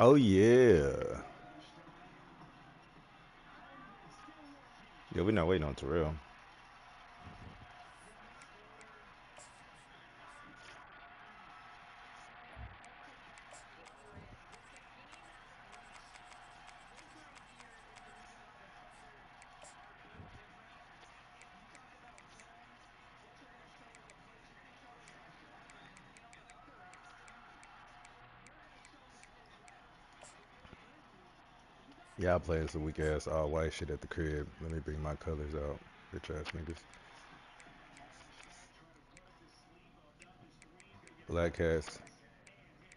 Oh yeah. Yeah, we're not waiting on Terrell. Yeah, I playing some weak ass all white shit at the crib. Let me bring my colors out. Bitch ass niggas. Black hats.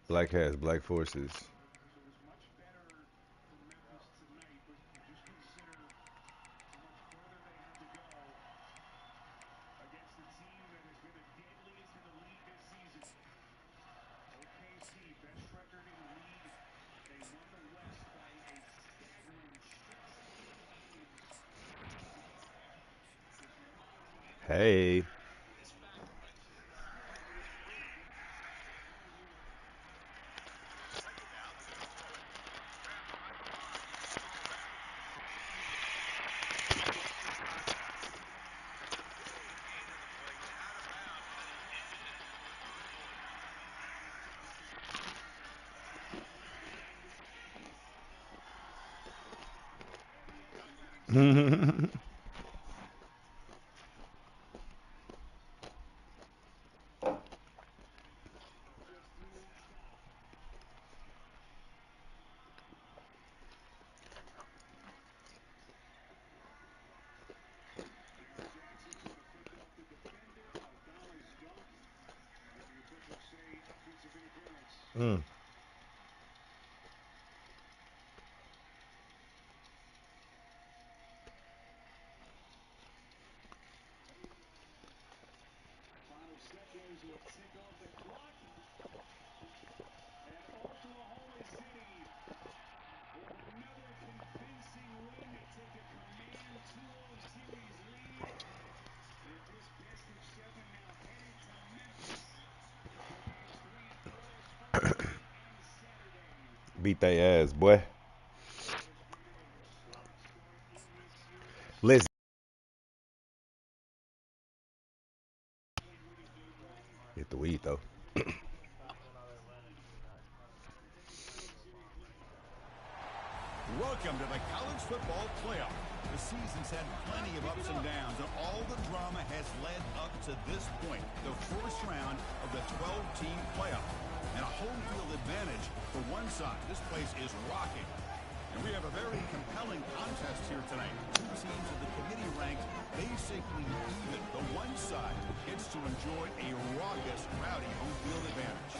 Black hats, black forces. Hey. Mm. Beat they ass, boy. Let's hit the weed though. Welcome to the college football playoff. The season's had plenty of ups and downs, and all the drama has led up to this point, the first round of the 12-team playoff. And a home field advantage for one side. This place is rocking. And we have a very compelling contest here tonight. Two teams of the committee ranked basically even. The one side gets to enjoy a raucous, rowdy home field advantage.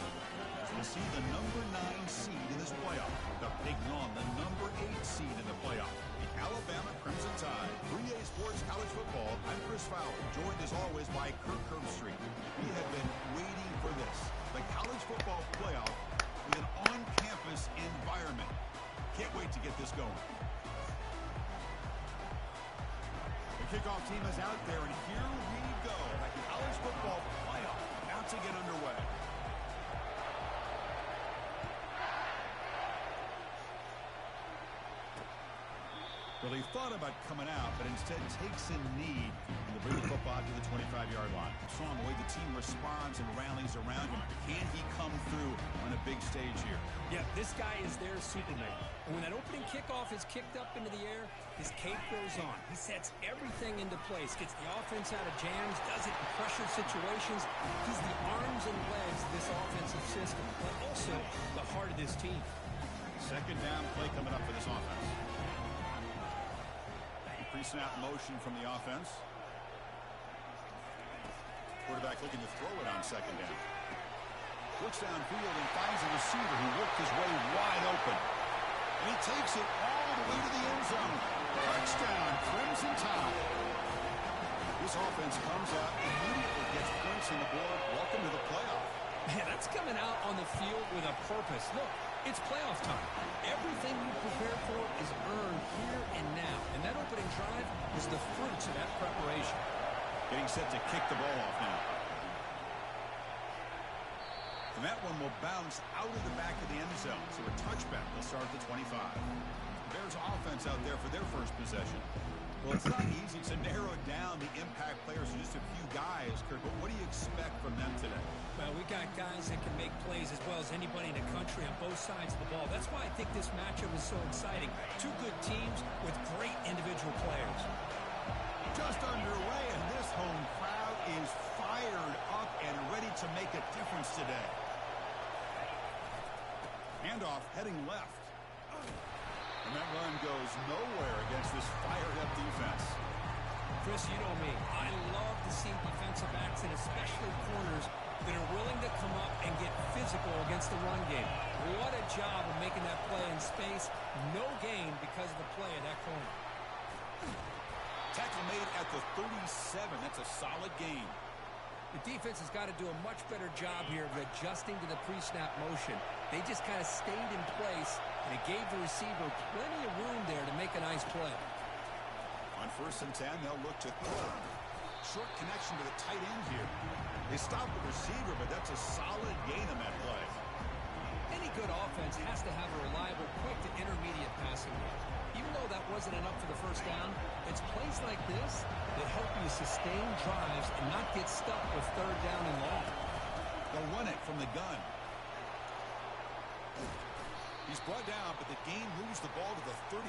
As we see the number 9 seed in this playoff, they're taking on the number 8 seed in the playoff, the Alabama Crimson Tide. 3A Sports College Football, I'm Chris Fowler, joined as always by Kirk Herbstreit. We have been waiting for this, the college football playoff with an on-campus environment. Can't wait to get this going. The kickoff team is out there, and here we go. The college football playoff about to get underway. Well, he thought about coming out, but instead takes a knee and bring the football to the 25-yard line. Strong the way the team responds and rallies around him. Can he come through on a big stage here? Yeah, this guy is their Superman. And when that opening kickoff is kicked up into the air, his cape goes on. He sets everything into place, gets the offense out of jams, does it in pressure situations. He's the arms and legs of this offensive system, but also the heart of this team. Second down play coming up for this offense. Pre-snap motion from the offense. Quarterback looking to throw it on second down. Looks downfield and finds a receiver who worked his way wide open. And he takes it all the way to the end zone. Touchdown, Crimson Tide. This offense comes out, immediately gets points on the board. Welcome to the playoff. Man, that's coming out on the field with a purpose. Look, it's playoff time. Everything you prepare for is earned here and now. And that opening drive was the fruits of that preparation. Getting set to kick the ball off now. And that one will bounce out of the back of the end zone. So a touchback will start at the 25. Bears offense out there for their first possession. Well, it's not easy to narrow down the impact players to just a few guys, Kurt, but what do you expect from them today? Well, we got guys that can make plays as well as anybody in the country on both sides of the ball. That's why I think this matchup is so exciting. Two good teams with great individual players. Just underway, and this home crowd is fired up and ready to make a difference today. Handoff heading left. And that run goes nowhere against this fired-up defense. Chris, you know me. I love to see defensive backs, and especially corners, that are willing to come up and get physical against the run game. What a job of making that play in space. No gain because of the play of that corner. Tackle made at the 37. That's a solid gain. The defense has got to do a much better job here of adjusting to the pre-snap motion. They just kind of stayed in place, and it gave the receiver plenty of room there to make a nice play. On 1st and 10, they'll look to throw. Short connection to the tight end here. They stop the receiver, but that's a solid gain on that play. Any good offense has to have a reliable, quick to intermediate passing game. Even though that wasn't enough for the first down, it's plays like this that help you sustain drives and not get stuck with 3rd down and long. They'll run it from the gun. He's brought down, but the game moves the ball to the 39.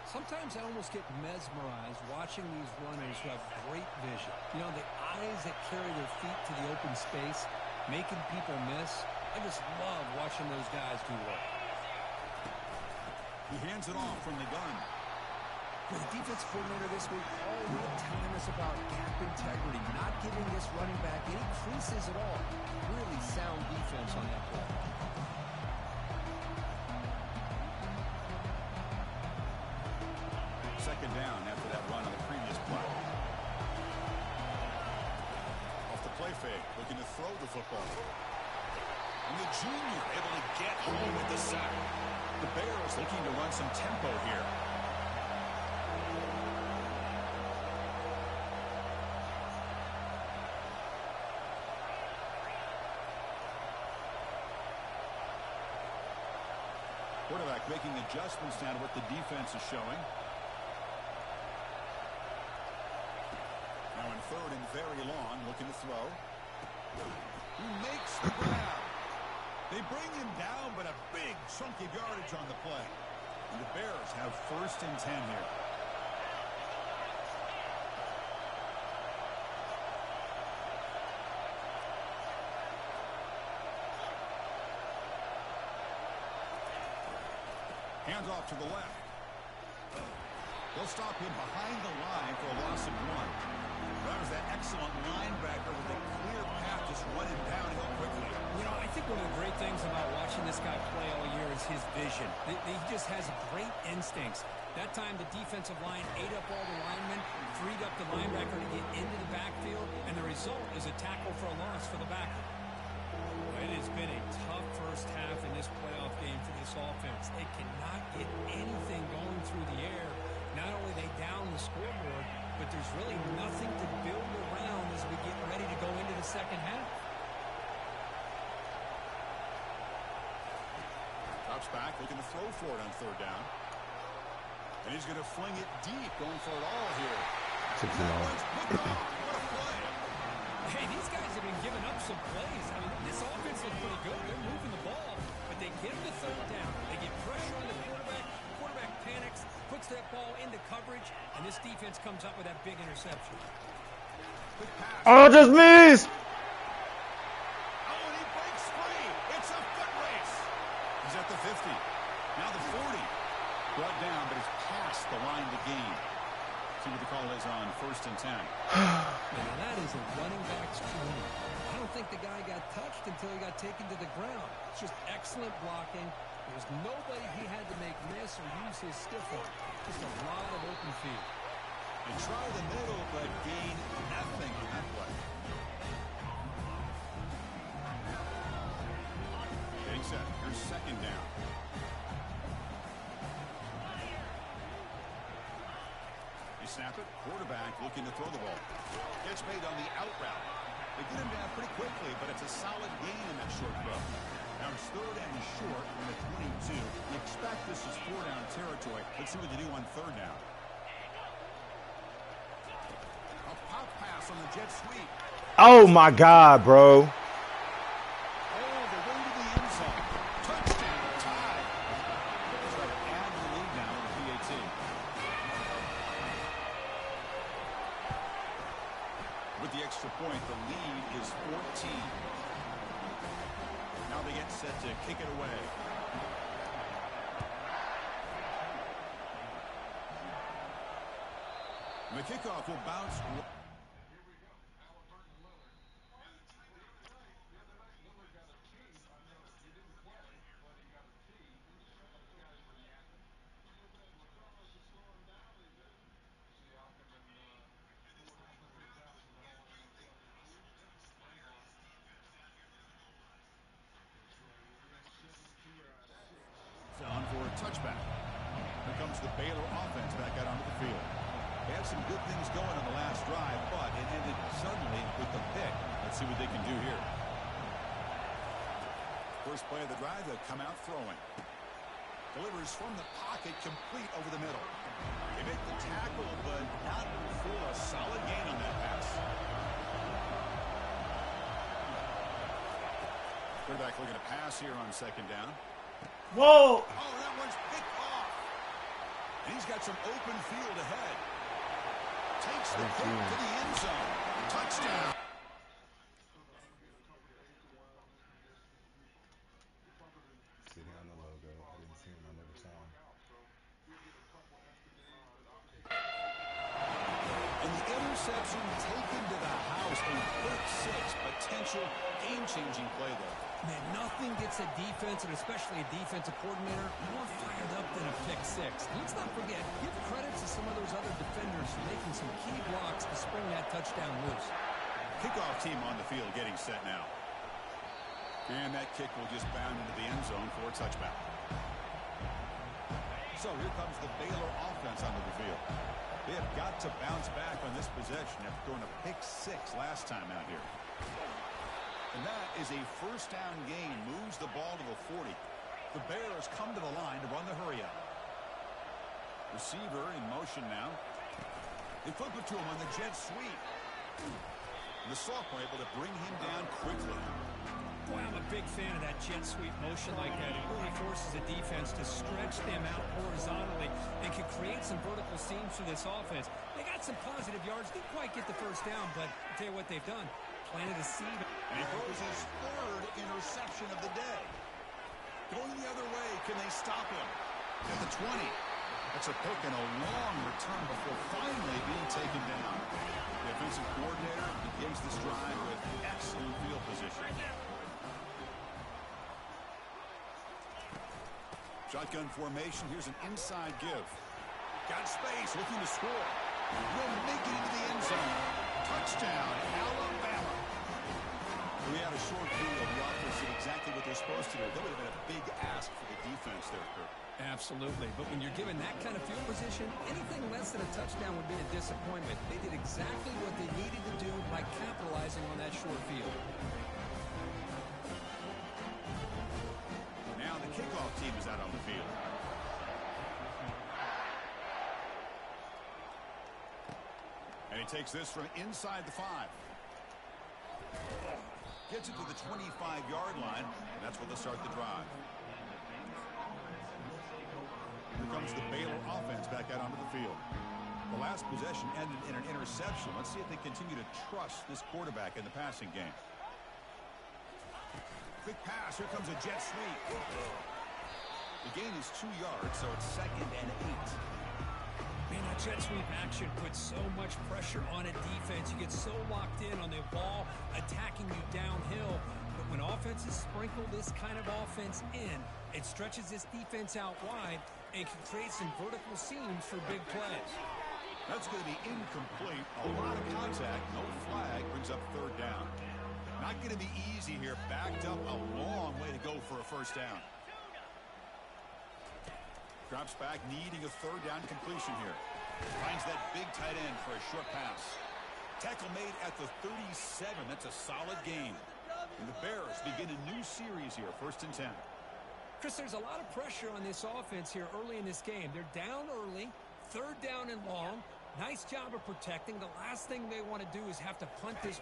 Sometimes I almost get mesmerized watching these runners who have great vision. You know, the eyes that carry their feet to the open space, making people miss. I just love watching those guys do work. He hands it off from the gun. For the defense coordinator this week, all we're telling us about gap integrity, not giving this running back any creases at all. Really sound defense on that play. Second down after that run on the previous play. Off the play fake, looking to throw the football. And the junior able to get home with the sack. The Bears looking to run some tempo here. Quarterback making adjustments now to what the defense is showing. Now in 3rd and very long, looking to throw. He makes the grab. They bring him down, but a big chunk of yardage on the play. And the Bears have 1st and 10 here. Hands off to the left. They'll stop him behind the line for a loss of 1. That was that excellent linebacker with a clear path, just running downhill quickly. You know, I think one of the great things about watching this guy play all year is his vision. He just has great instincts. That time the defensive line ate up all the linemen, freed up the linebacker to get into the backfield, and the result is a tackle for a loss for the backer. Well, it has been a tough first half in this playoff game for this offense. They cannot get anything going through the air. Not only they down the scoreboard, but there's really nothing to build around as we get ready to go into the second half. Drops back, looking to throw for it on 3rd down. And he's going to fling it deep, going for it all here. What a play. Hey, these guys have been giving up some plays. I mean, this offense looks pretty good. They're moving the ball, but they get the 3rd down. They get pressure on the quarterback. Quarterback panics, puts that ball into coverage, and this defense comes up with that big interception. Oh, just missed! Oh, and he breaks free. It's a foot race. He's at the 50. Now the 40. Brought down, but it's past the line to gain. See what the call is on 1st and 10. Now that is a running back's dream. I don't think the guy got touched until he got taken to the ground. It's just excellent blocking. There's nobody he had to make miss or use his stiff arm. Just a lot of open field. They try the middle, but gain nothing on that play. Getting set. Here's second down. They snap it. Quarterback looking to throw the ball. Gets made on the out route. They get him down pretty quickly, but it's a solid gain in that short throw. Now it's third and short from the 22. You expect this is 4-down territory. Let's see what they do on third down. A pop pass on the jet sweep. Oh my God, bro. All the way to the end zone. Touchdown, tie. They'll try to add the lead now to the PAT. With the extra point, the lead is 14. Now they get set to kick it away. And the kickoff will bounce. On for a touchback. Here comes the Baylor offense back out onto the field. They had some good things going on the last drive, but it ended suddenly with the pick. Let's see what they can do here. First play of the drive, they'll come out throwing. Delivers from the pocket, complete over the middle. They make the tackle, but not for a solid gain on that pass. Quarterback looking to pass here on second down. Whoa! Oh, that one's picked off. And he's got some open field ahead. Takes the pick to the end zone. Touchdown. Sitting on the logo. I didn't see him. I never saw him. And the interception taken to the house. A pick six. Potential game-changing play there. Man, nothing gets a defense, and especially a defensive coordinator, more fired up than a pick six. And let's not forget, give credit to some of those other defenders for making some key blocks to spring that touchdown loose. Kickoff team on the field getting set now. And that kick will just bound into the end zone for a touchback. So here comes the Baylor offense onto the field. They have got to bounce back on this possession after throwing a pick six last time out here. And that is a first down gain. Moves the ball to the 40. The Bears come to the line to run the hurry up. Receiver in motion now. They flip it to him on the jet sweep. And the sophomore able to bring him down quickly. Boy, I'm a big fan of that jet sweep motion like that. It really forces a defense to stretch them out horizontally and can create some vertical seams for this offense. They got some positive yards. Didn't quite get the first down, but I'll tell you what they've done. Planted a seed. And he throws his third interception of the day. Going the other way, can they stop him? At the 20. That's a pick and a long return before finally being taken down. The offensive coordinator begins this drive with excellent field position. Shotgun formation. Here's an inside give. Got space, looking to score. Will make it into the end zone. Touchdown, Alabama. We had a short field. The offense did exactly what they're supposed to do. That would have been a big ask for the defense there, Kirk. Absolutely. But when you're given that kind of field position, anything less than a touchdown would be a disappointment. They did exactly what they needed to do by capitalizing on that short field. Now the kickoff team is out on the field. And he takes this from inside the 5. Gets it to the 25-yard line, and that's where they'll start the drive. Here comes the Baylor offense back out onto the field. The last possession ended in an interception. Let's see if they continue to trust this quarterback in the passing game. Quick pass. Here comes a jet sweep. The gain is 2 yards, so it's 2nd and 8. Man, that jet sweep action puts so much pressure on a defense. You get so locked in on the ball attacking you downhill. But when offenses sprinkle this kind of offense in, it stretches this defense out wide and can create some vertical seams for big plays. That's going to be incomplete. A lot of contact. No flag. Brings up third down. Not going to be easy here. Backed up a long way to go for a first down. Drops back, needing a third down completion here. Finds that big tight end for a short pass. Tackle made at the 37. That's a solid gain. And the Bears begin a new series here, 1st and 10. Chris, there's a lot of pressure on this offense here early in this game. They're down early, third down and long. Nice job of protecting. The last thing they want to do is have to punt this.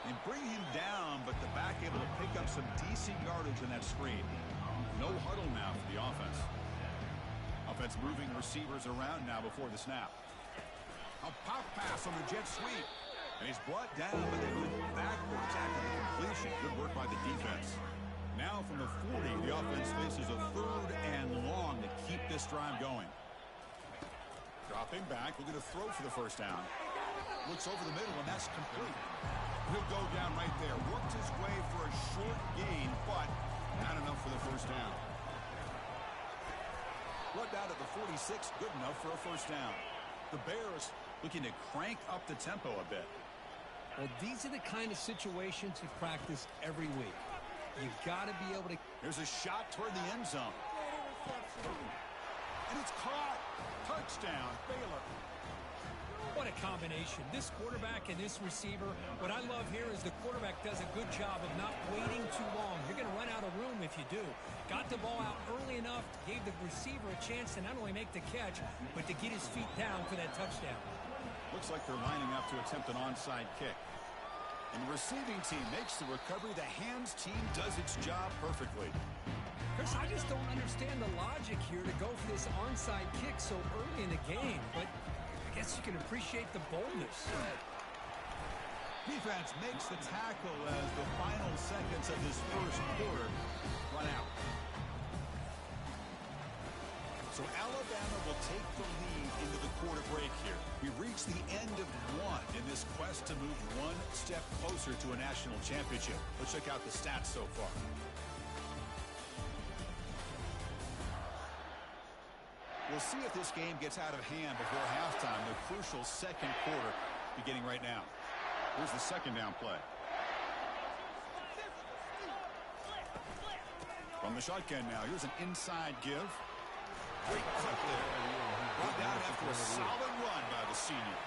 And bring him down, but the back able to pick up some decent yardage in that screen. No huddle now for the offense. Offense moving receivers around now before the snap. A pop pass on the jet sweep. And he's brought down, but they went backwards after the completion. Good work by the defense. Now from the 40, the offense faces a third and long to keep this drive going. Dropping back, looking to throw for the first down. Looks over the middle, and that's complete. He'll go down right there. Worked his way for a short gain, but not enough for the first down. Brought down at the 46, good enough for a first down. The Bears looking to crank up the tempo a bit. Well, these are the kind of situations you practice every week. You've got to be able to. Here's a shot toward the end zone. And it's caught. Touchdown, Baylor. What a combination. This quarterback and this receiver. What I love here is the quarterback does a good job of not waiting too long. You're going to run out of room if you do. Got the ball out early enough, gave the receiver a chance to not only make the catch, but to get his feet down for that touchdown. Looks like they're lining up to attempt an onside kick. And the receiving team makes the recovery. The hands team does its job perfectly. Chris, I just don't understand the logic here to go for this onside kick so early in the game, but I guess you can appreciate the boldness. Defense makes the tackle as the final seconds of this first quarter run out. So Alabama will take the lead into the quarter break here. We've reached the end of one in this quest to move one step closer to a national championship. Let's check out the stats so far. We'll see if this game gets out of hand before halftime. The crucial second quarter beginning right now. Here's the second down play. From the shotgun now. Here's an inside give. Great clip there. Brought down after a solid run by the senior.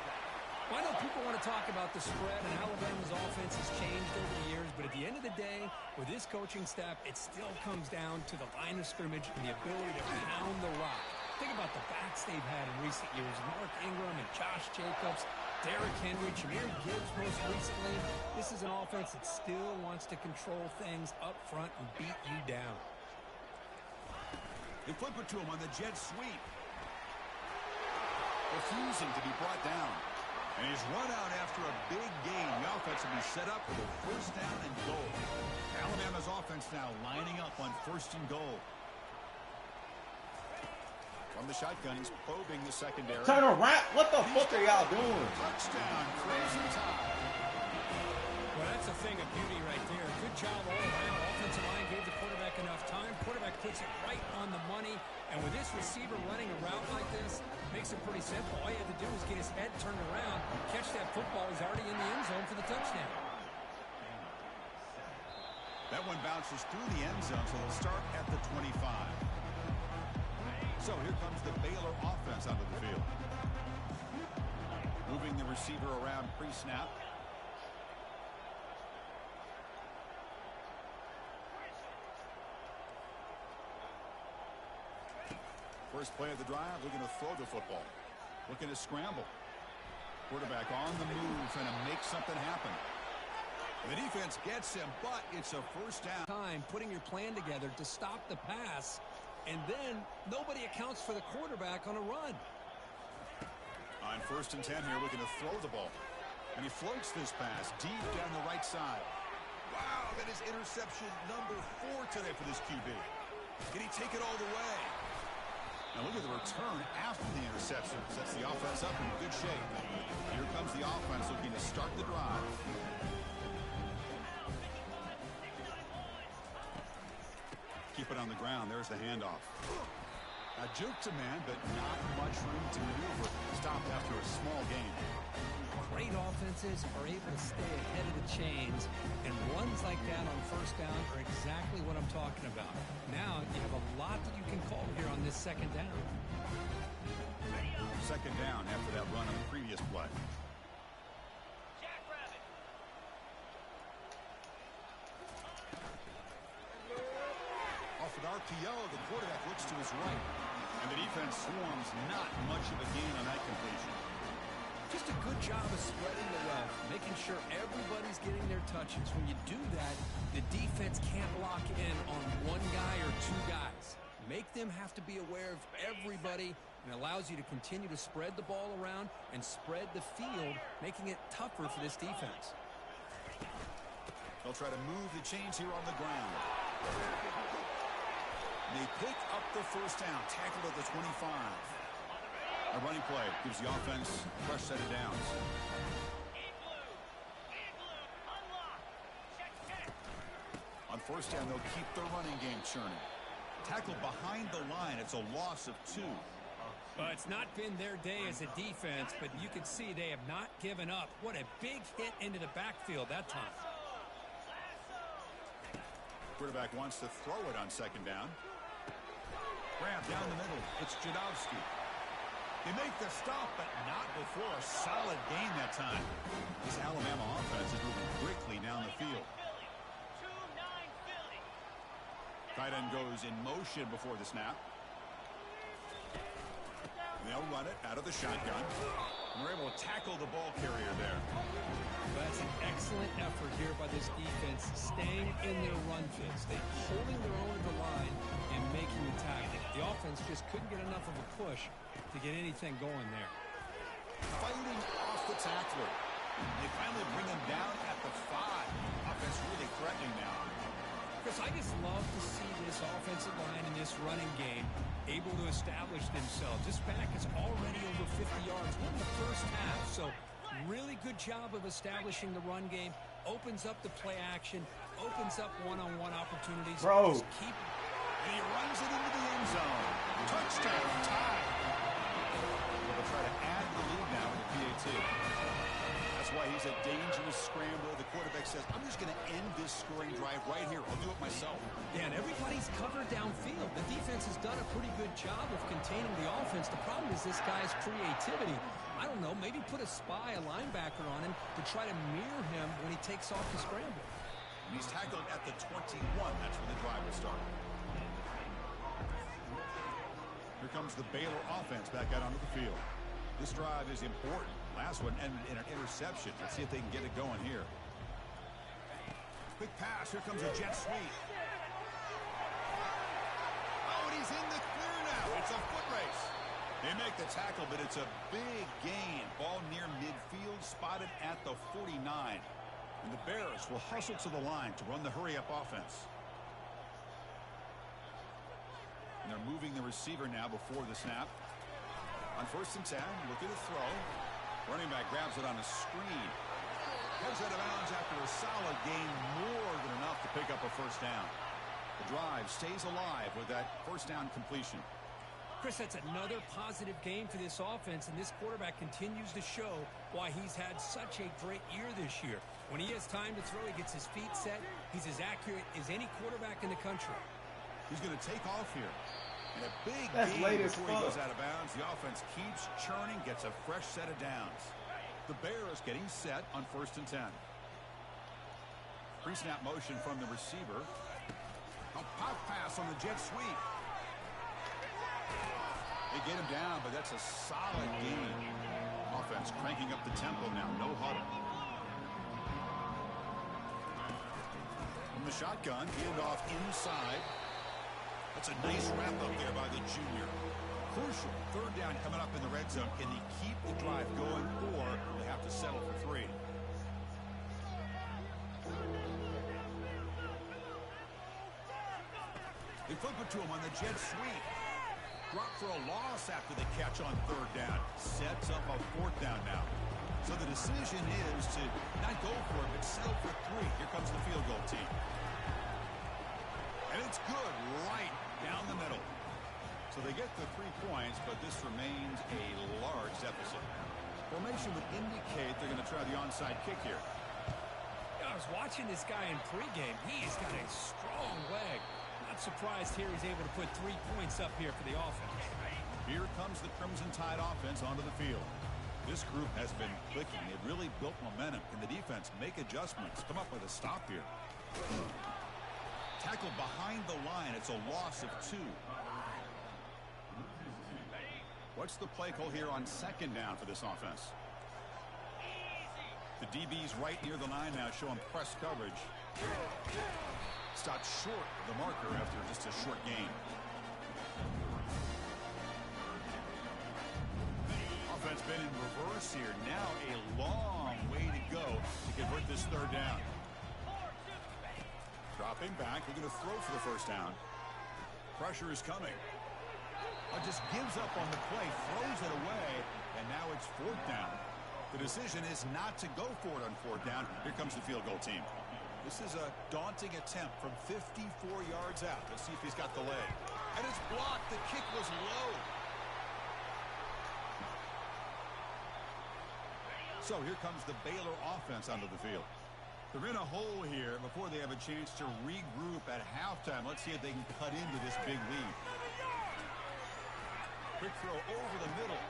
Well, I know people want to talk about the spread and how Alabama's offense has changed over the years, but at the end of the day, with this coaching staff, it still comes down to the line of scrimmage and the ability to pound the rock. Think about the backs they've had in recent years. Mark Ingram and Josh Jacobs, Derrick Henry, Jahmyr Gibbs most recently. This is an offense that still wants to control things up front and beat you down. They flip it to him on the jet sweep. Refusing to be brought down. And he's run out after a big gain. The offense will be set up for the first down and goal. Alabama's offense now lining up on 1st and goal. From the shotgun, he's probing the secondary. Turn around. What the fuck are y'all doing? Touchdown, Crimson Tide. Well, that's a thing of beauty right there. Good job all around. Offensive line gave the quarterback enough time. Quarterback puts it right on the money. And with this receiver running a route like this, makes it pretty simple. All you have to do is get his head turned around, catch that football. He's already in the end zone for the touchdown. That one bounces through the end zone, so they'll start at the 25. So here comes the Baylor offense onto the field. Moving the receiver around pre-snap. First play of the drive, looking to throw the football. Looking to scramble. Quarterback on the move, trying to make something happen. The defense gets him, but it's a first down. Time putting your plan together to stop the pass, and then nobody accounts for the quarterback on a run. On 1st and 10 here, looking to throw the ball. And he floats this pass deep down the right side. Wow, that is interception number 4 today for this QB. Can he take it all the way? Now look at the return after the interception. Sets the offense up in good shape. Here comes the offense looking to start the drive. Keep it on the ground. There's the handoff. A juke to man, but not much room to maneuver. Stopped after a small gain. Great offenses are able to stay ahead of the chains, and runs like that on first down are exactly what I'm talking about. Now you have a lot that you can call here on this second down. Second down after that run on the previous play. Off an RPO, the quarterback looks to his right. And the defense swarms, not much of a gain on that completion. Just a good job of spreading the wealth, making sure everybody's getting their touches. When you do that, the defense can't lock in on one guy or two guys. Make them have to be aware of everybody, and allows you to continue to spread the ball around and spread the field, making it tougher for this defense. They'll try to move the chains here on the ground. They pick up the first down, tackled at the 25. A running play gives the offense a fresh set of downs. On first down, they'll keep their running game churning. Tackled behind the line. It's a loss of 2. Well, it's not been their day as a defense, but you can see they have not given up. What a big hit into the backfield that time. Quarterback wants to throw it on second down. Grab down the middle. It's Jadowski. They make the stop, but not before a solid gain that time. This Alabama offense is moving quickly down the field. Tight end goes in motion before the snap. They'll run it out of the shotgun. And they're able to tackle the ball carrier there. That's an excellent effort here by this defense, staying in their run fits. They're holding their own at the line and making the tackle. The offense just couldn't get enough of a push to get anything going there. Fighting off the tackler. They finally bring him down at the 5. Offense really threatening now. Chris, I just love to see this offensive line in this running game able to establish themselves. This back is already over 50 yards in the first half, so really good job of establishing the run game. Opens up the play action, opens up one-on-one opportunities. Bro. Just keep, and he runs it into the end zone. Touchdown, tie. They'll try to add the lead now in the PAT. That's why he's a dangerous scrambler. The quarterback says, I'm just going to end this scoring drive right here. I'll do it myself. Yeah, and everybody's covered downfield. The defense has done a pretty good job of containing the offense. The problem is this guy's creativity. I don't know, maybe put a spy, a linebacker on him to try to mirror him when he takes off the scramble. And he's tackled at the 21. That's where the drive will start. Here comes the Baylor offense back out onto the field. This drive is important. Last one ended in an interception. Let's see if they can get it going here. Quick pass. Here comes a jet sweep. Oh, and he's in the clear now. It's a foot race. They make the tackle, but it's a big gain. Ball near midfield, spotted at the 49. And the Bears will hustle to the line to run the hurry-up offense. And they're moving the receiver now before the snap. On 1st and 10, looking to throw. Running back grabs it on a screen. Heads out of bounds after a solid gain, more than enough to pick up a first down. The drive stays alive with that first down completion. Chris, that's another positive game for this offense, and this quarterback continues to show why he's had such a great year this year. When he has time to throw, he gets his feet set. He's as accurate as any quarterback in the country. He's going to take off here. And a big That's gain late as before he goes fuck. out of bounds. The offense keeps churning, gets a fresh set of downs. The Bears getting set on 1st and 10. Pre-snap motion from the receiver. A pop pass on the jet sweep. They get him down, but that's a solid gain. Offense cranking up the tempo now. No huddle. From the shotgun, handoff inside. That's a nice wrap-up there by the junior. Crucial. 3rd down coming up in the red zone. Can they keep the drive going, or they have to settle for 3? They flip it to him on the jet sweep. Drop for a loss after the catch on 3rd down. Sets up a 4th down now. So the decision is to not go for it, but settle for 3. Here comes the field goal team. And It's good right down the middle. So they get the 3 points, but this remains a large deficit. Formation would indicate they're going to try the onside kick here. I was watching this guy in pregame. He's got a strong leg. Not surprised here he's able to put 3 points up here for the offense. Here comes the Crimson Tide offense onto the field. This group has been clicking. They've really built momentum. Can the defense make adjustments? Come up with a stop here. Tackled behind the line. It's a loss of 2. What's the play call here on 2nd down for this offense? The DB's right near the line now, showing press coverage. Stopped short of the marker after just a short gain. Offense been in reverse here. Now a long way to go to convert this 3rd down. Dropping back, looking to throw for the 1st down. Pressure is coming. Just gives up on the play, throws it away, and now it's 4th down. The decision is not to go for it on 4th down. Here comes the field goal team. This is a daunting attempt from 54 yards out. Let's see if he's got the leg. And it's blocked. The kick was low. So here comes the Baylor offense onto the field. They're in a hole here before they have a chance to regroup at halftime. Let's see if they can cut into this big lead. Quick throw over the middle.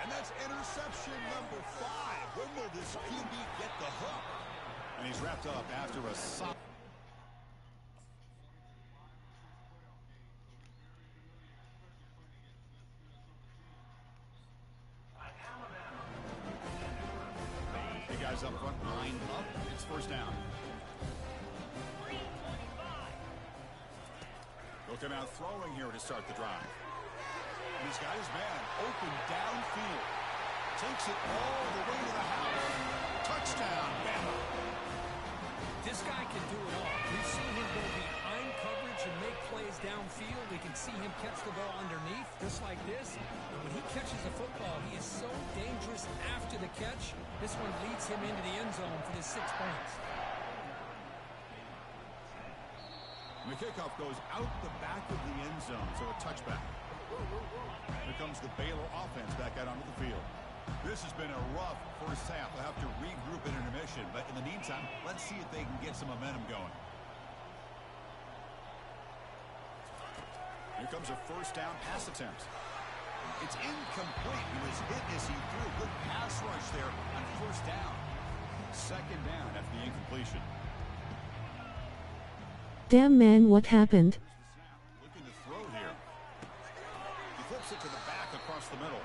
And that's interception number 5. When will this QB get the hook? And he's wrapped up after a solid. Hey guys up front, 9 up. It's 1st down. Looking out throwing here to start the drive. And he's got his man open downfield. Takes it all the way to the house. Touchdown, Bama. This guy can do it all. We've seen him go behind coverage and make plays downfield. We can see him catch the ball underneath, just like this. And when he catches a football, he is so dangerous after the catch. This one leads him into the end zone for the 6 points. And the kickoff goes out the back of the end zone, so a touchback. Here comes the Baylor offense back out onto the field. This has been a rough 1st half. They'll have to regroup in intermission, but in the meantime, let's see if they can get some momentum going. Here comes a 1st down pass attempt. It's incomplete. He was hit as he threw. Good pass rush there on 1st down. 2nd down after the incompletion. Damn man, what happened? Looking to throw here. He flips it to the back across the middle.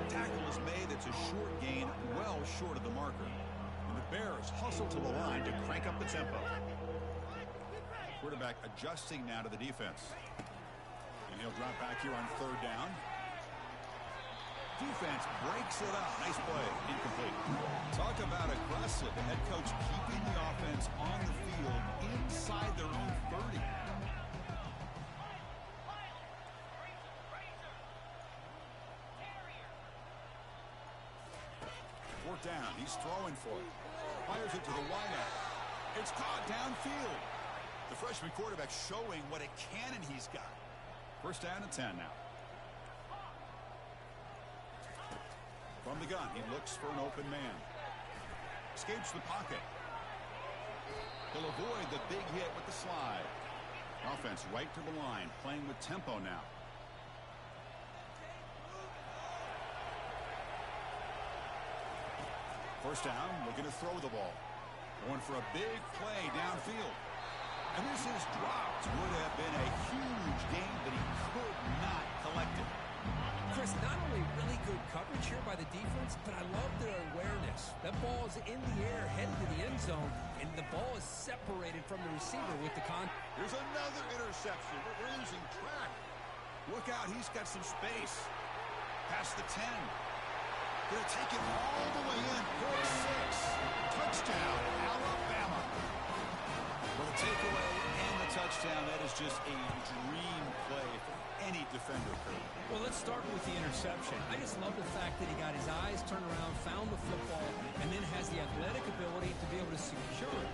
Tackle is made. It's a short gain, well short of the marker. And the Bears hustle to the line to crank up the tempo. Quarterback adjusting now to the defense. And he'll drop back here on 3rd down. Defense breaks it up. Nice play. Incomplete. Talk about aggressive. The head coach keeping the offense on the field inside their own 30. Fourth down. He's throwing for it. Fires it to the wideout. It's caught downfield. The freshman quarterback showing what a cannon he's got. 1st down and 10 now. From the gun, he looks for an open man. Escapes the pocket. He'll avoid the big hit with the slide. Offense right to the line, playing with tempo now. First down, looking to throw the ball. Going for a big play downfield. And this is dropped. Would have been a huge gain, but he could not collect it. Chris, not only really good coverage here by the defense, but I love their awareness. That ball is in the air, headed to the end zone, and the ball is separated from the receiver with the Here's another interception. We're losing track. Look out, he's got some space. Past the 10. Gonna take it all the way in. 4-6. Touchdown, Alabama. Well, the takeaway and the touchdown, that is just a dream play for any defender. Well, let's start with the interception. I just love the fact that he got his eyes turned around, found the football, and then has the athletic ability to be able to secure it.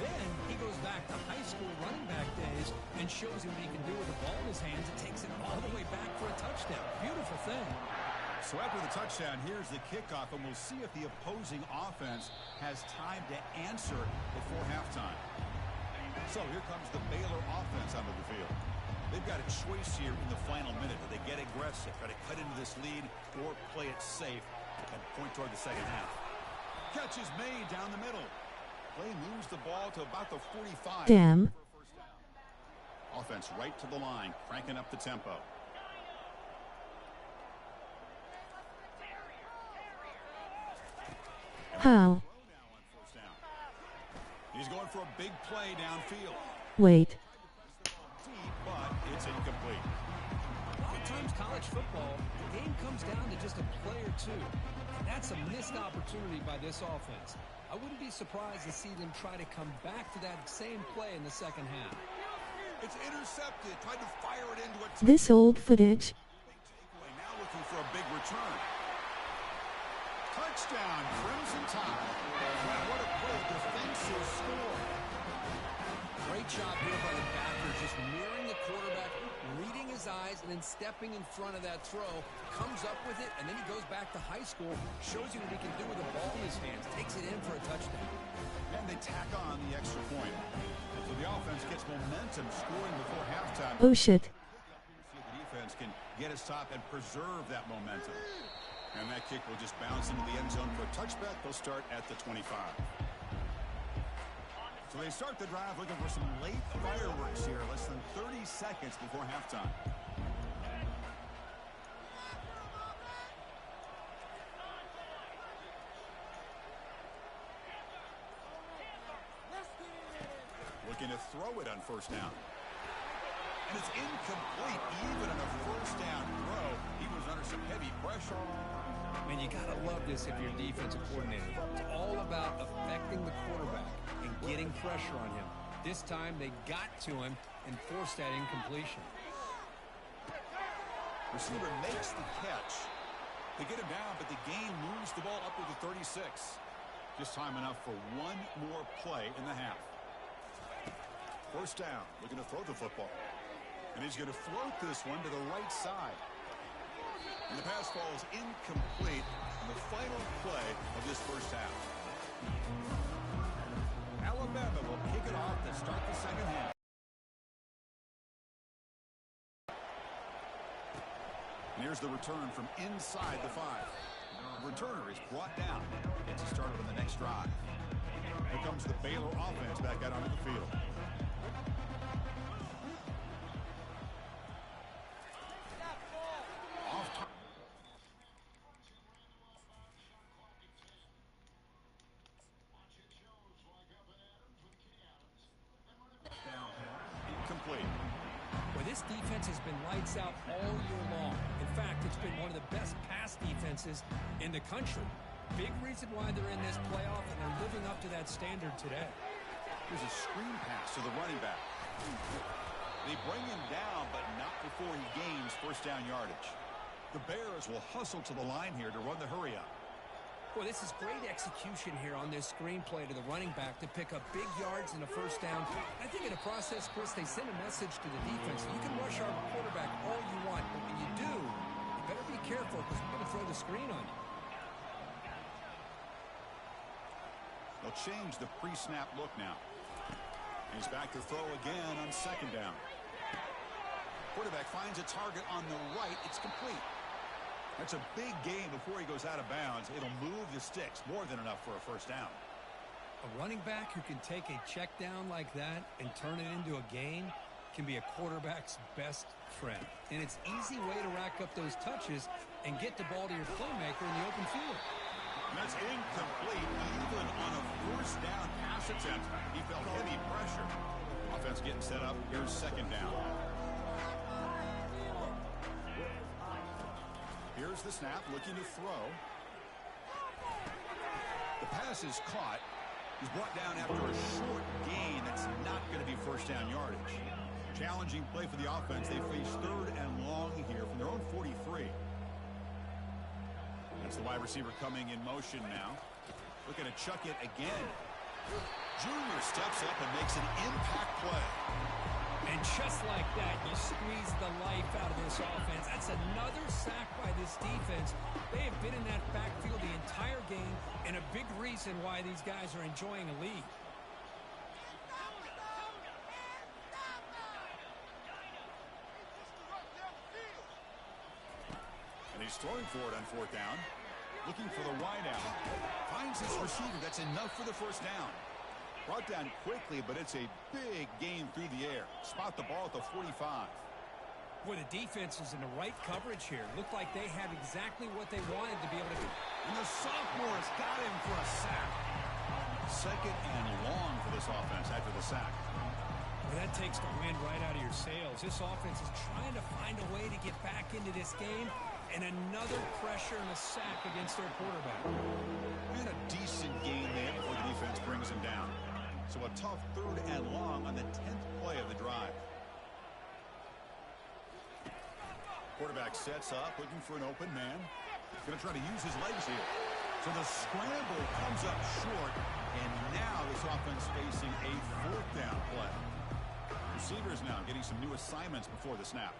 Then he goes back to high school running back days and shows you what he can do with the ball in his hands and takes it all the way back for a touchdown. Beautiful thing. So after the touchdown, here's the kickoff, and we'll see if the opposing offense has time to answer before halftime. So here comes the Baylor offense onto the field. They've got a choice here in the final minute. Do they get aggressive, try to cut into this lead, or play it safe and point toward the second half? Catch is made down the middle. Play moves the ball to about the 45. Damn. Offense right to the line, cranking up the tempo. How? He's going for a big play downfield. Wait. Deep, but it's incomplete. A lot of times college football, the game comes down to just a play or two. And that's a missed opportunity by this offense. I wouldn't be surprised to see them try to come back to that same play in the second half. It's intercepted. Tried to fire it into a This old footage. now looking for a big return. Touchdown, Crimson Tide. What a great defensive score. Great job here by the backer, just mirroring the quarterback, reading his eyes, and then stepping in front of that throw. Comes up with it, and then he goes back to high school, shows you what he can do with the ball in his hands, takes it in for a touchdown. And they tack on the extra point. So the offense gets momentum scoring before halftime. Oh shit. See if the defense can get a stop and preserve that momentum. And that kick will just bounce into the end zone for a touchback. They'll start at the 25. So they start the drive looking for some late fireworks here, less than 30 seconds before halftime. Looking to throw it on first down. And it's incomplete. Even on a first down throw, he was under some heavy pressure. Man, you got to love this if you're a defensive coordinator. It's all about affecting the quarterback and getting pressure on him. This time, they got to him and forced that incompletion. Receiver makes the catch. They get him down, but the gain moves the ball up to the 36. Just time enough for one more play in the half. First down, looking to throw the football. And he's going to float this one to the right side. And the pass falls incomplete in the final play of this first half. Alabama will kick it off to start the second half. And here's the return from inside the 5. The returner is brought down. Gets it started on the next drive. Here comes the Baylor offense back out onto the field. This defense has been lights out all year long. In fact, it's been one of the best pass defenses in the country. Big reason why they're in this playoff, and they're living up to that standard today. Here's a screen pass to the running back. They bring him down, but not before he gains first down yardage. The Bears will hustle to the line here to run the hurry up. Boy, this is great execution here on this screenplay to the running back to pick up big yards and a first down. I think in the process, Chris, they send a message to the defense. You can rush our quarterback all you want, but when you do, you better be careful because we're going to throw the screen on you. They'll change the pre-snap look now. He's back to throw again on second down. Quarterback finds a target on the right. It's complete. That's a big gain before he goes out of bounds. It'll move the sticks, more than enough for a first down. A running back who can take a check down like that and turn it into a gain can be a quarterback's best friend. And it's an easy way to rack up those touches and get the ball to your playmaker in the open field. And that's incomplete. Even on a first down pass attempt, he felt heavy pressure. Offense getting set up. Here's second down. Here's the snap, looking to throw. The pass is caught. He's brought down after a short gain. That's not going to be first down yardage. Challenging play for the offense. They face third and long here from their own 43. That's the wide receiver coming in motion now. Looking to chuck it again. Junior steps up and makes an impact play. And just like that, you squeeze the life out of this offense. That's another sack by this defense. They have been in that backfield the entire game, and a big reason why these guys are enjoying a lead. And he's throwing for it on fourth down. Looking for the wide out. Finds his receiver. That's enough for the first down. Brought down quickly, but it's a big gain through the air. Spot the ball at the 45. Boy, the defense is in the right coverage here. Looked like they had exactly what they wanted to be able to do. And the sophomore has got him for a sack. Second and long for this offense after the sack. Well, that takes the wind right out of your sails. This offense is trying to find a way to get back into this game. And another pressure and a sack against their quarterback. And a decent gain there before the defense brings him down. So a tough third and long on the 10th play of the drive. Quarterback sets up, looking for an open man. Going to try to use his legs here. So the scramble comes up short, and now this offense facing a fourth down play. Receivers now getting some new assignments before the snap.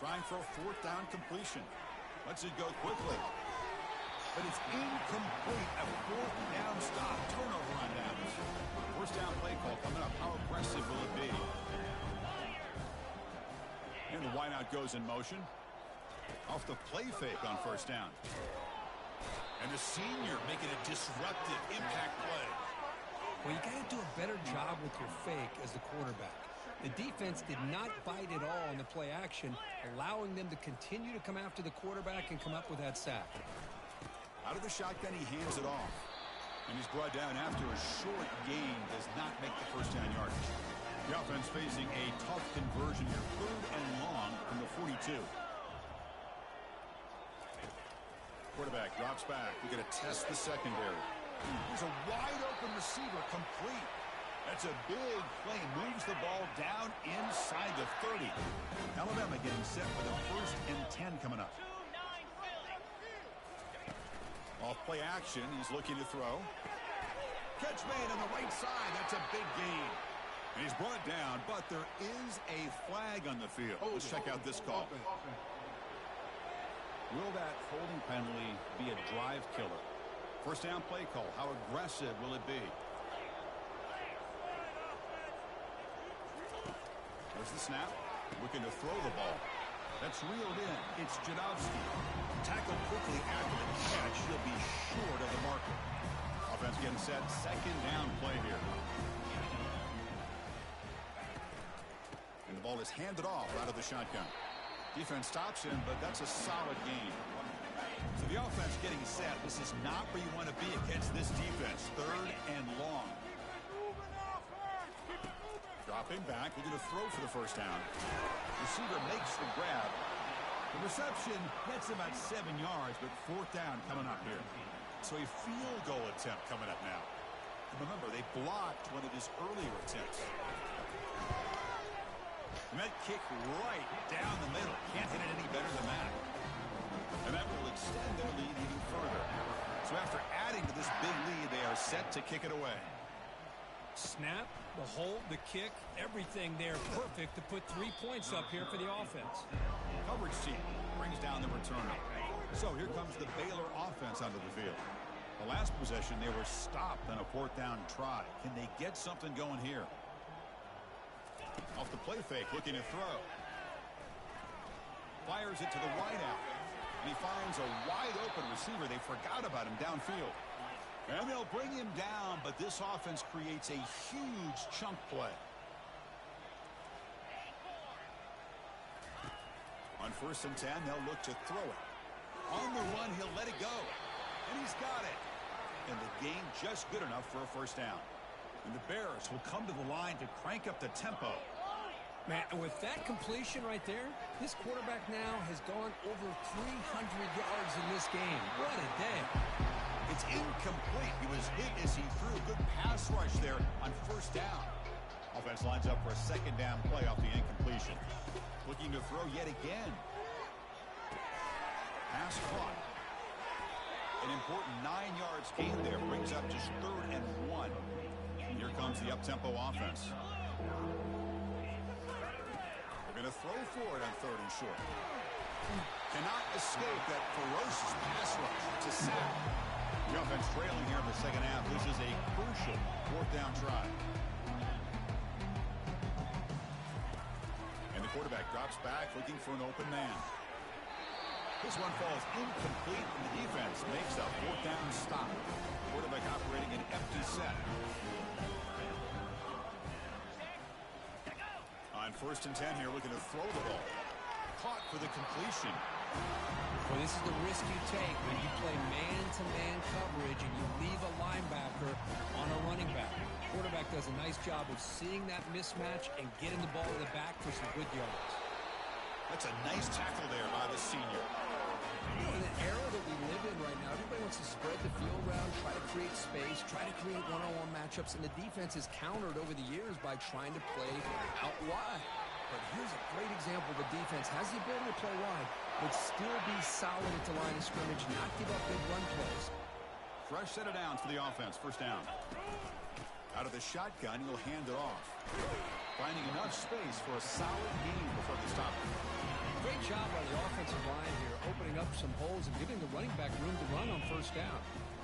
Trying for a fourth down completion. Lets it go quickly. But it's incomplete. A fourth down stop. Turnover on downs. First down play call coming up. How aggressive will it be? And the wideout goes in motion. Off the play fake on first down. And the senior making a disruptive impact play. Well, you got to do a better job with your fake as the quarterback. The defense did not bite at all on the play action, allowing them to continue to come after the quarterback and come up with that sack. Out of the shotgun, he hands it off. And he's brought down after a short gain. Does not make the first down yardage. The offense facing a tough conversion here. Third and long from the 42. Quarterback drops back. We're going to test the secondary. There's a wide open receiver complete. That's a big play. Moves the ball down inside the 30. Alabama getting set for the first and 10 coming up. Off play action. He's looking to throw. Catch made on the right side. That's a big gain. And he's brought down, but there is a flag on the field. Let's check out this call. Will that holding penalty be a drive killer? First down play call. How aggressive will it be? There's the snap. Looking to throw the ball. That's reeled in. It's Jadowski. Tackled quickly after the catch. He'll be short of the marker. Offense getting set. Second down play here. And the ball is handed off out of the shotgun. Defense stops him, but that's a solid gain. So the offense getting set. This is not where you want to be against this defense. Third and long. Dropping back, we're going to throw for the first down. Receiver makes the grab. The reception gets about 7 yards, but fourth down coming up here. So a field goal attempt coming up now. And remember, they blocked one of his earlier attempts. And that kick right down the middle. Can't hit it any better than that. And that will extend their lead even further. So after adding to this big lead, they are set to kick it away. Snap, the hold, the kick, everything there perfect to put 3 points up here for the offense. Coverage team brings down the returner. So here comes the Baylor offense onto the field. The last possession, they were stopped on a fourth down try. Can they get something going here? Off the play fake, looking to throw. Fires it to the wideout. And he finds a wide open receiver. They forgot about him downfield. And they'll bring him down, but this offense creates a huge chunk play. On first and 10, they'll look to throw it. On the run, he'll let it go. And he's got it. And the game just good enough for a first down. And the Bears will come to the line to crank up the tempo. Man, with that completion right there, this quarterback now has gone over 300 yards in this game. What a day. It's incomplete. He was hit as he threw a good pass rush there on first down. Offense lines up for a second down play off the incompletion. Looking to throw yet again. Pass caught. An important 9 yards gain there. Brings up just 3rd and 1. Here comes the up-tempo offense. They're going to throw for it on 3rd and short. Cannot escape that ferocious pass rush. It's a sack. The offense trailing here in the second half. This is a crucial 4th down try. And the quarterback drops back looking for an open man. This one falls incomplete, and the defense makes a 4th down stop. Quarterback operating an empty set. On 1st and 10 here, looking to throw the ball. Caught for the completion. Well, this is the risk you take when you play man-to-man coverage and you leave a linebacker on a running back. Quarterback does a nice job of seeing that mismatch and getting the ball to the back for some good yards. That's a nice tackle there by the senior. You know, in the era that we live in right now, everybody wants to spread the field around, try to create space, try to create one-on-one matchups, and the defense is countered over the years by trying to play out wide. But here's a great example. The defense has the ability to play wide, but still be solid at the line of scrimmage, not give up big run plays. Fresh set of downs for the offense. 1st down. Out of the shotgun, he'll hand it off. Finding enough space for a solid gain before they stop it. Great job by the offensive line here, opening up some holes and giving the running back room to run on 1st down.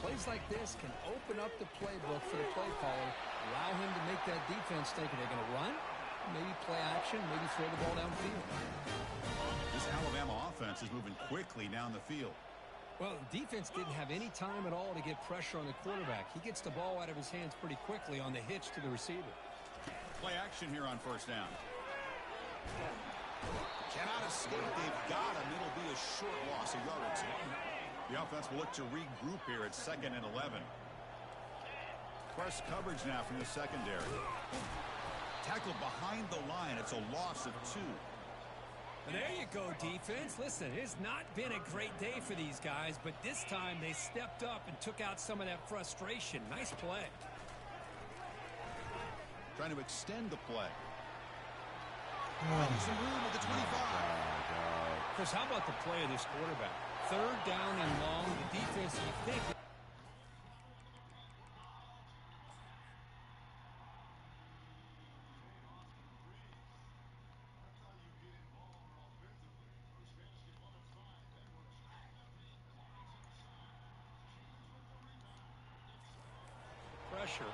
Plays like this can open up the playbook for the play caller, allow him to make that defense think, are they going to run? Maybe play action, maybe throw the ball downfield. This Alabama offense is moving quickly down the field. Well, defense didn't have any time at all to get pressure on the quarterback. He gets the ball out of his hands pretty quickly on the hitch to the receiver. Play action here on 1st down. Cannot escape. They've got him. It'll be a short loss, a yard or 2. The offense will look to regroup here at 2nd and 11. Press coverage now from the secondary. Tackled behind the line. It's a loss of 2. And there you go, defense. Listen, it's not been a great day for these guys, but this time they stepped up and took out some of that frustration. Nice play. Trying to extend the play. Finding some room at the 25. Chris, how about the play of this quarterback? 3rd down and long. The defense, you think... pressure,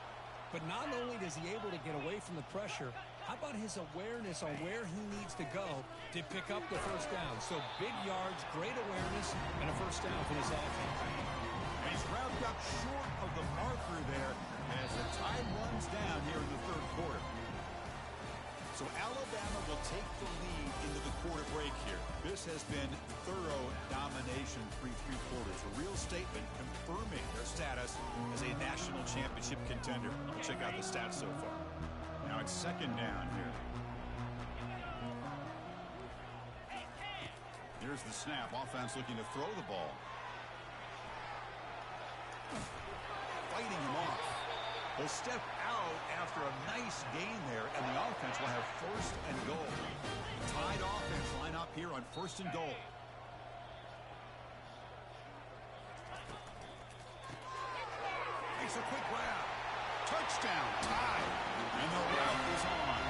but not only is he able to get away from the pressure, how about his awareness on where he needs to go to pick up the 1st down? So big yards, great awareness, and a 1st down for this offense. And he's wrapped up short of the marker there as the tide runs down here in the 3rd quarter. So Alabama will take the lead into the quarter break here. This has been thorough domination through 3 quarters. A real statement confirming their status as a national championship contender. Check out the stats so far. Now it's 2nd down here. Here's the snap. Offense looking to throw the ball. Fighting him off. He'll step out after a nice gain there, and the offense will have 1st and goal. Tied offense line up here on 1st and goal. Makes a quick grab. Touchdown, tied. And the route is on.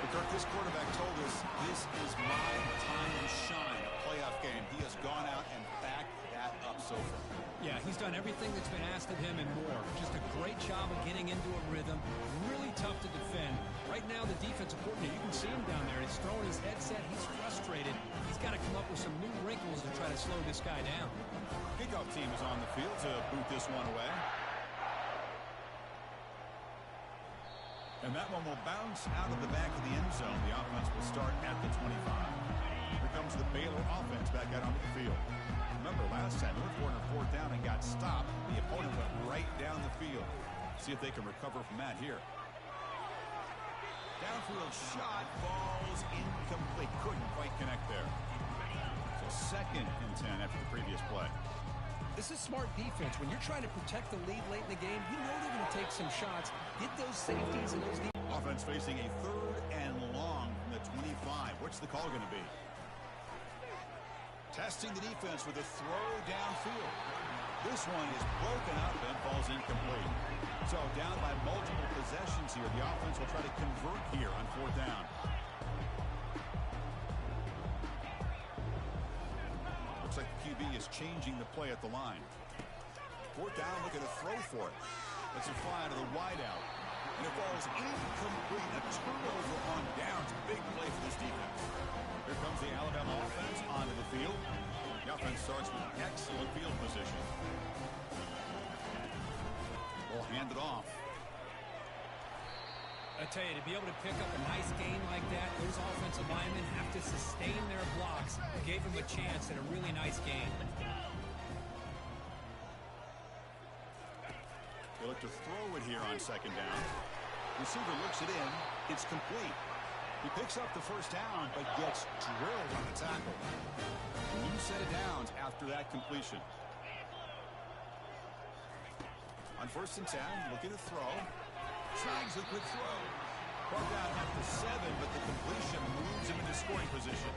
But Kirk, this quarterback told us this is my time to shine. A playoff game. He has gone out and backed that up so far. Yeah, he's done everything that's been asked of him and more. Just a great job of getting into a rhythm. Really tough to defend. Right now, the defensive coordinator, you can see him down there. He's throwing his headset. He's frustrated. He's got to come up with some new wrinkles to try to slow this guy down. Kickoff team is on the field to boot this one away. And that one will bounce out of the back of the end zone. The offense will start at the 25. Here comes the Baylor offense back out onto the field. Remember last time, they were 4th down and got stopped. The opponent went right down the field. See if they can recover from that here. Downfield shot falls incomplete. Couldn't quite connect there. So 2nd and 10 after the previous play. This This is smart defense. When you're trying to protect the lead late in the game, you know they're going to take some shots, get those safeties and those... Offense facing a 3rd and long from the 25. What's the call going to be? Testing the defense with a throw downfield. This one is broken up and falls incomplete. So down by multiple possessions here. The offense will try to convert here on 4th down. Looks like the QB is changing the play at the line. 4th down, looking to throw for it. It's a fly to the wideout. And it falls incomplete. A turnover on downs. Big play for this defense. Here comes the Alabama offense onto the field. The offense starts with excellent field position. We'll hand it off. I tell you, to be able to pick up a nice gain like that, those offensive linemen have to sustain their blocks. Gave them a chance at a really nice gain. They look to throw it here on 2nd down. Receiver looks it in. It's complete. He picks up the 1st down, but gets drilled on the tackle. A new set of downs after that completion. On 1st and 10, looking to throw. Snags a good throw. Brought down at the 7, but the completion moves him into scoring position.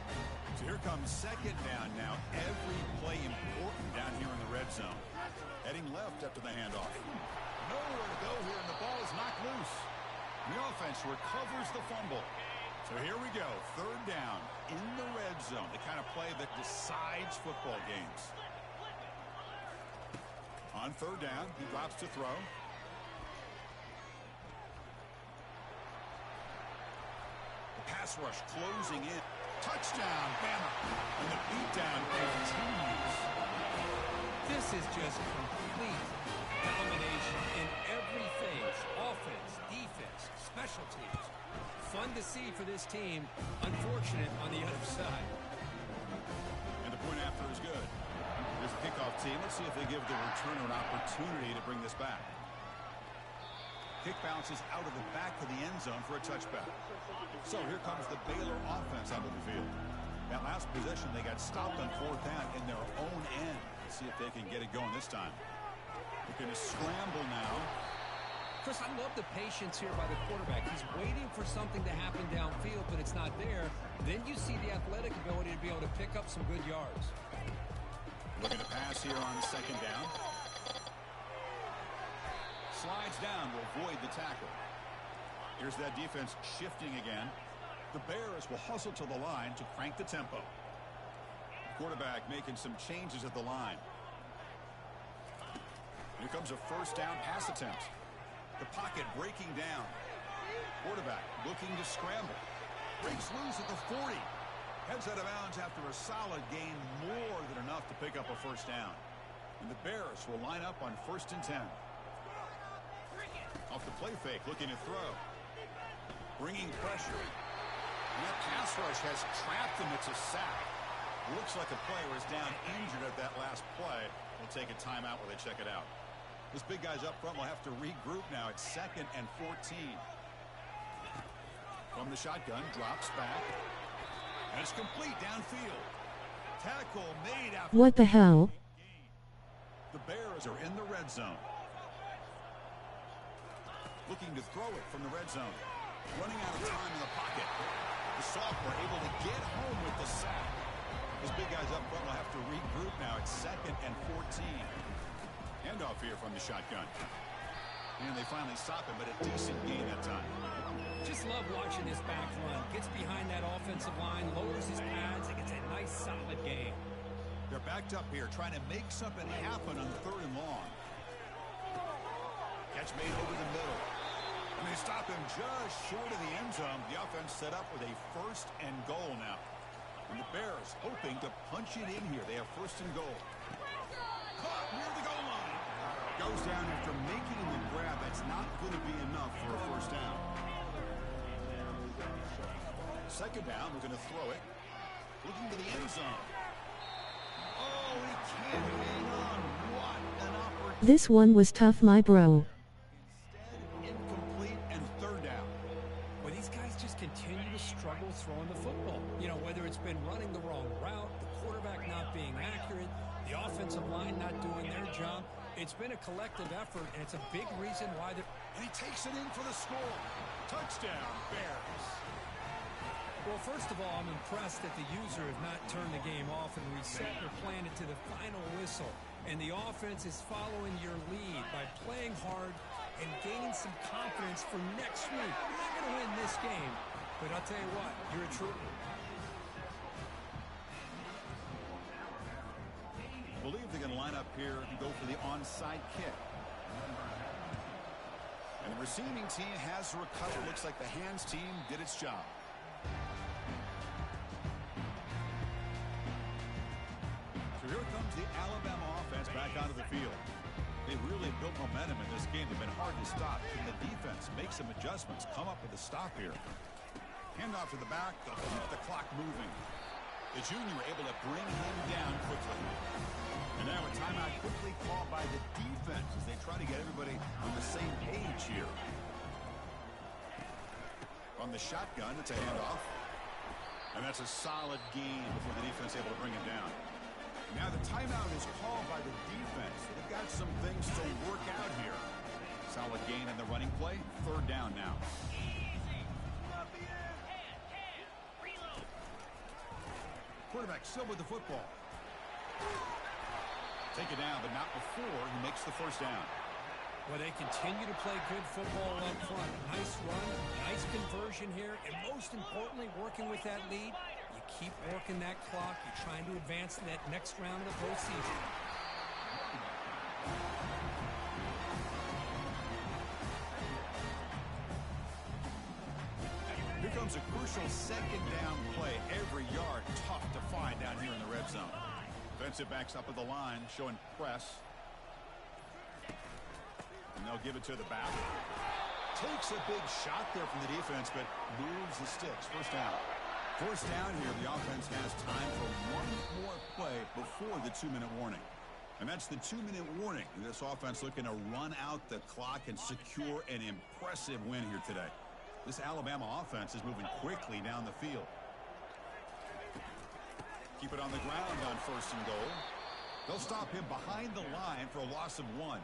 So here comes 2nd down now. Every play important down here in the red zone. Heading left after the handoff. Nowhere to go here, and the ball is knocked loose. And the offense recovers the fumble. So here we go, 3rd down in the red zone, the kind of play that decides football games. On 3rd down, he drops to throw. The pass rush closing in. Touchdown, Bama. And the beatdown continues. This is just complete domination in every phase. Offense, defense, special teams. Fun to see for this team. Unfortunate on the other side. And the point after is good. There's a kickoff team. Let's see if they give the returner an opportunity to bring this back. Kick bounces out of the back of the end zone for a touchback. So here comes the Baylor offense onto the field. That last possession, they got stopped on 4th down in their own end. Let's see if they can get it going this time. They're going to scramble now. Chris, I love the patience here by the quarterback. He's waiting for something to happen downfield, but it's not there. Then you see the athletic ability to be able to pick up some good yards. Looking to pass here on 2nd down. Slides down to avoid the tackle. Here's that defense shifting again. The Bears will hustle to the line to crank the tempo. Quarterback making some changes at the line. Here comes a 1st down pass attempt. The pocket breaking down. Quarterback looking to scramble. Breaks loose at the 40. Heads out of bounds after a solid gain, more than enough to pick up a 1st down. And the Bears will line up on 1st and 10. Off the play fake, looking to throw. Bringing pressure. And that pass rush has trapped him. It's a sack. Looks like a player is down injured at that last play. We'll take a timeout while they check it out. This big guy's up front will have to regroup now. It's 2nd and 14. From the shotgun, drops back. And it's complete downfield. Tackle made after... What the hell? The Bears are in the red zone. Looking to throw it from the red zone. Running out of time in the pocket. The sophomore able to get home with the sack. This big guy's up front will have to regroup now. It's 2nd and 14. Handoff here from the shotgun. And they finally stop him, but a decent gain that time. Just love watching this back run. Gets behind that offensive line, lowers his pads, and gets a nice solid gain. They're backed up here, trying to make something happen on 3rd and long. Catch made over the middle. And they stop him just short of the end zone. The offense set up with a 1st and goal now. And the Bears hoping to punch it in here. They have 1st and goal. Caught near the goal line. Goes down after making the grab. That's not going to be enough for a 1st down. 2nd down, we're going to throw it. Looking to the end zone. Oh, he can't hang on. What an opportunity. This one was tough, my bro. Instead, incomplete and 3rd down. Well, these guys just continue to struggle throwing the football. You know, whether it's been running the wrong route, the quarterback not being accurate, the offensive line not doing their your job. It's been a collective effort, and it's a big reason why they're... And he takes it in for the score. Touchdown, Bears. Well, first of all, I'm impressed that the user has not turned the game off and reset or planned it to the final whistle. And the offense is following your lead by playing hard and gaining some confidence for next week. You're not going to win this game, but I'll tell you what, you're a trooper. I believe they're going to line up here and go for the onside kick. And the receiving team has recovered. Looks like the hands team did its job. So here comes the Alabama offense back onto the field. They really built momentum in this game. They've been hard to stop. Can the defense make some adjustments? Come up with a stop here. Handoff to the back. They'll keep the clock moving. The junior able to bring him down quickly. And now a timeout quickly called by the defense as they try to get everybody on the same page here. On the shotgun, it's a handoff. And that's a solid gain before the defense able to bring him down. Now the timeout is called by the defense. They've got some things to work out here. Solid gain in the running play. Third down now. Quarterback still with the football. Take it down, but not before he makes the first down. Well, they continue to play good football up front. Nice run, nice conversion here, and most importantly, working with that lead. You keep working that clock. You're trying to advance to that next round of the postseason. Here comes a crucial second down play. Every yard tough to find down here in the red zone. Defensive backs up at the line, showing press. And they'll give it to the back. Takes a big shot there from the defense, but moves the sticks. First down. First down here, the offense has time for one more play before the 2-minute warning. And that's the 2-minute warning. This offense looking to run out the clock and secure an impressive win here today. This Alabama offense is moving quickly down the field. Keep it on the ground on first and goal. They'll stop him behind the line for a loss of 1.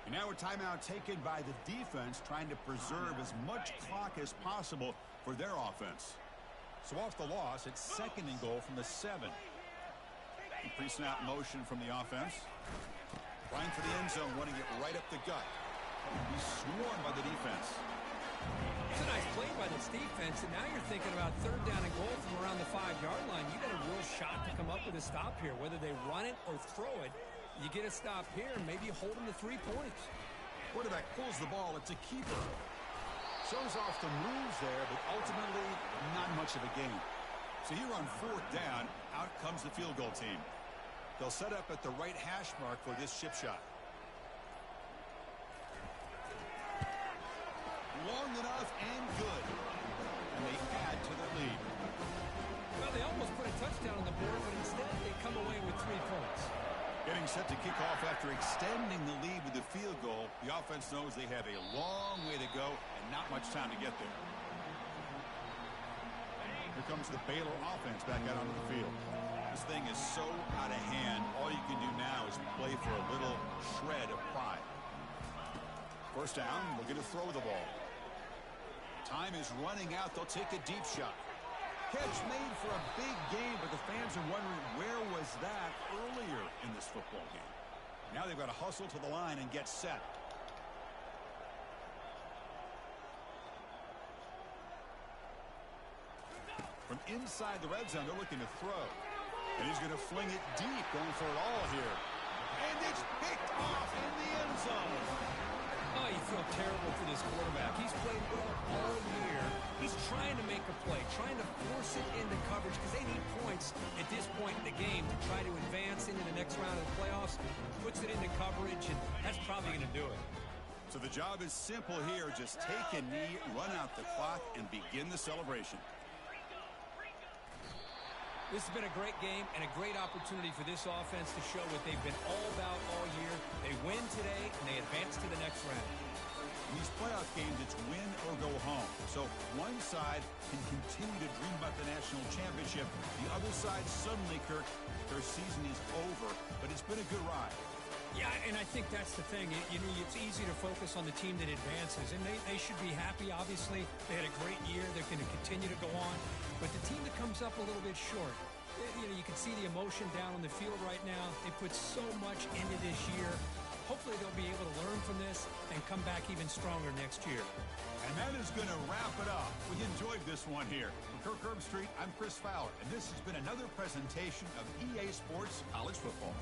And now a timeout taken by the defense, trying to preserve as much clock as possible for their offense. So off the loss, it's second and goal from the 7. Pre-snap motion from the offense. Trying for the end zone, running it right up the gut. He's swarmed by the defense. It's a nice play by this defense, and now you're thinking about third down and goal from around the 5-yard line. You got a real shot to come up with a stop here. Whether they run it or throw it, you get a stop here and maybe hold them to 3 points. Quarterback pulls the ball. It's a keeper. Shows off the moves there, but ultimately not much of a gain. So here on fourth down, out comes the field goal team. They'll set up at the right hash mark for this chip shot. Long enough and good. And they add to their lead. Well, they almost put a touchdown on the board, but instead they come away with 3 points. Getting set to kick off after extending the lead with the field goal. The offense knows they have a long way to go and not much time to get there. Here comes the Baylor offense back out onto the field. This thing is so out of hand. All you can do now is play for a little shred of pride. First down, looking to throw the ball. Time is running out. They'll take a deep shot. Catch made for a big game, but the fans are wondering where was that earlier in this football game. Now they've got to hustle to the line and get set. From inside the red zone, they're looking to throw. And he's going to fling it deep, going for it all here. And it's picked off in the end zone. Oh, you feel terrible for this quarterback. He's played well all year. He's trying to make a play, trying to force it into coverage because they need points at this point in the game to try to advance into the next round of the playoffs. Puts it into coverage, and that's probably going to do it. So the job is simple here. Just take a knee, run out the clock, and begin the celebration. This has been a great game and a great opportunity for this offense to show what they've been all about all year. They win today, and they advance to the next round. In these playoff games, it's win or go home. So one side can continue to dream about the national championship. The other side suddenly, Kirk, their season is over, but it's been a good ride. Yeah, and I think that's the thing. You know, it's easy to focus on the team that advances, and they should be happy. Obviously, they had a great year. They're going to continue to go on. But the team that comes up a little bit short, you know, you can see the emotion down on the field right now. They put so much into this year. Hopefully, they'll be able to learn from this and come back even stronger next year. And that is going to wrap it up. We enjoyed this one here. From Kirk Herbstreit, I'm Chris Fowler, and this has been another presentation of EA Sports College Football.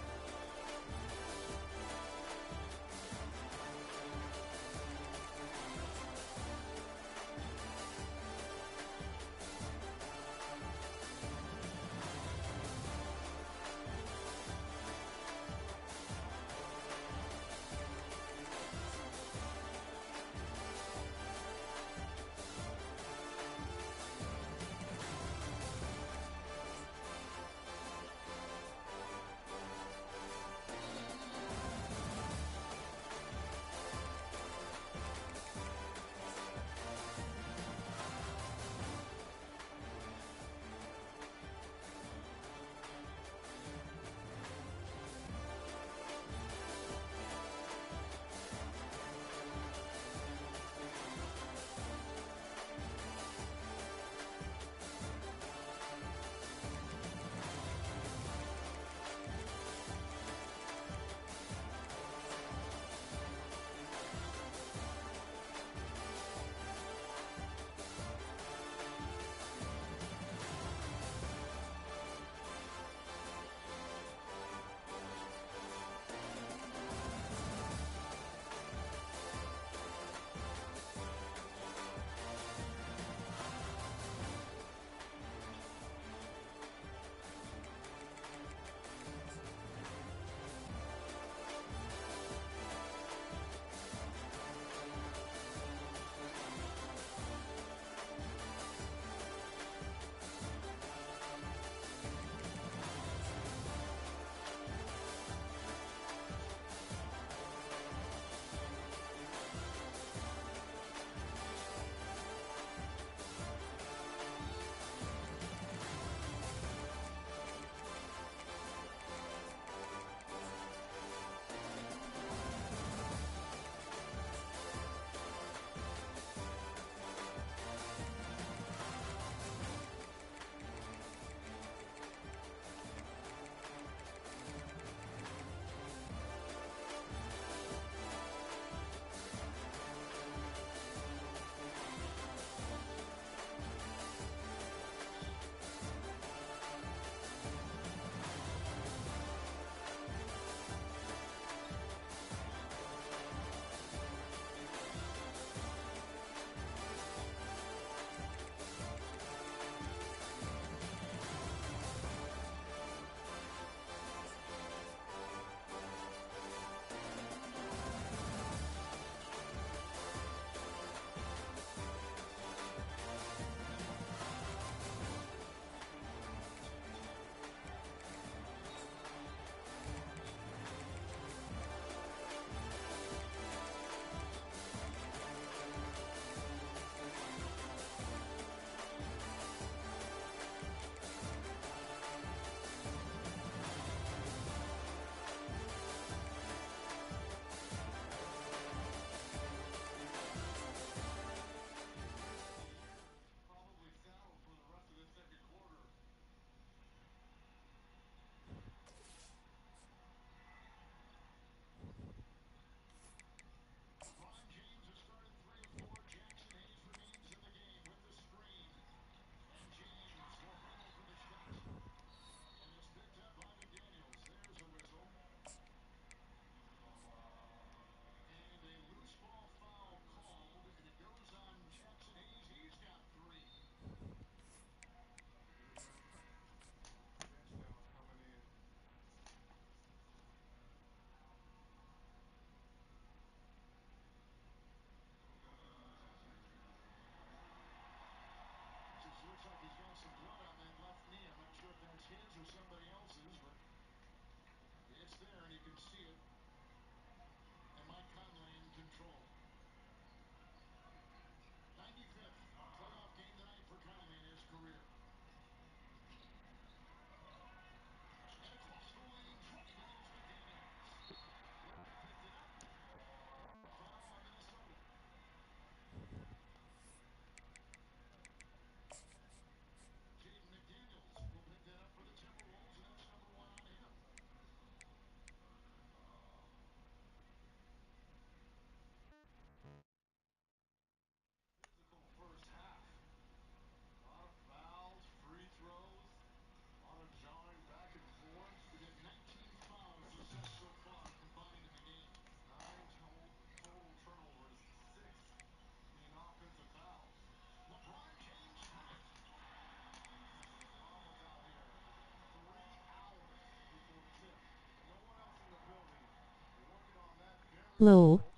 Low.